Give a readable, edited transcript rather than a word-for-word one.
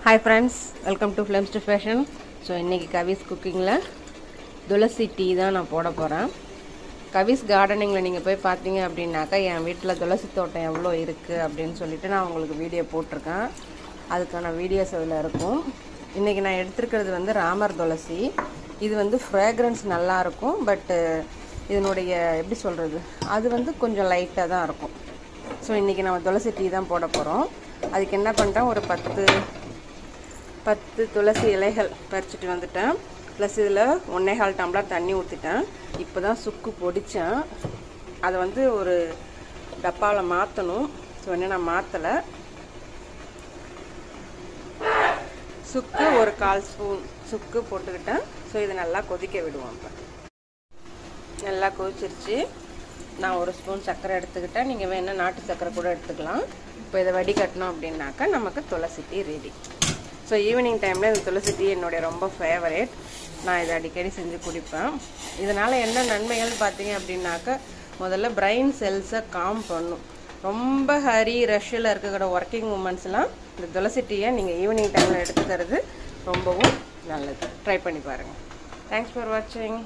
Hi friends, welcome to Flames to Fashion. So இன்னைக்கு கவிஸ் குக்கிங்ல துளசி tea தான் நான் போட போறேன். கவிஸ் கார்டனிங்ல நீங்க போய் பாத்தீங்க அப்படினாக்கா என் வீட்ல துளசி தோட்டம் எவ்வளவு இருக்கு அப்படினு சொல்லிட்டு நான் உங்களுக்கு வீடியோ போட்டுருக்கேன். அதுக்கான வீடியோஸ் அதுல இருக்கும். இன்னைக்கு நான் எடுத்துக்கிறது வந்து ராமர் துளசி. இது வந்து fragrance நல்லா இருக்கும். பட் இதனுடைய எப்படி சொல்றது? அது வந்து கொஞ்சம் லைட்டா தான் இருக்கும். சோ இன்னைக்கு நம்ம துளசி டீ தான் போட போறோம். அதுக்கு என்ன பண்றேன் ஒரு 10 துளசி இலைகள் பறிச்சிட்டு வந்துட்டேன். ப்ளஸ் இதில் 1.25 டம்ளர் தண்ணி ஊற்றிட்டேன். இப்போ தான் சுக்கு பொடித்தேன். அதை வந்து ஒரு டப்பாவில் மாற்றணும். ஸோ என்ன நான் மாற்றலை. சுக்கு ஒரு 1/4 ஸ்பூன் சுக்கு போட்டுக்கிட்டேன். ஸோ இதை நல்லா கொதிக்க விடுவோம். இப்போ நல்லா கொதிச்சிருச்சு. நான் ஒரு ஸ்பூன் சர்க்கரை எடுத்துக்கிட்டேன். நீங்கள் வேணால் நாட்டு சர்க்கரை கூட எடுத்துக்கலாம். இப்போ இதை வடிகட்டணும் அப்படின்னாக்கா நமக்கு துளசி டீ ரெடி. ஸோ ஈவினிங் டைமில் இந்த துளசி டீ என்னுடைய ரொம்ப ஃபேவரேட். நான் இதை அடிக்கடி செஞ்சு குடிப்பேன். இதனால் என்ன நன்மைகள் பார்த்தீங்க அப்படின்னாக்கா முதல்ல பிரெயின் செல்ஸை காம் பண்ணும். ரொம்ப ரஷ்ஷில் இருக்கக்கூட ஒர்க்கிங் உமன்ஸ்லாம் இந்த துளசி டீயை நீங்கள் ஈவினிங் டைமில் எடுத்துக்கிறது ரொம்பவும் நல்லது. ட்ரை பண்ணி பாருங்கள். தேங்க்ஸ் ஃபார் வாட்சிங்.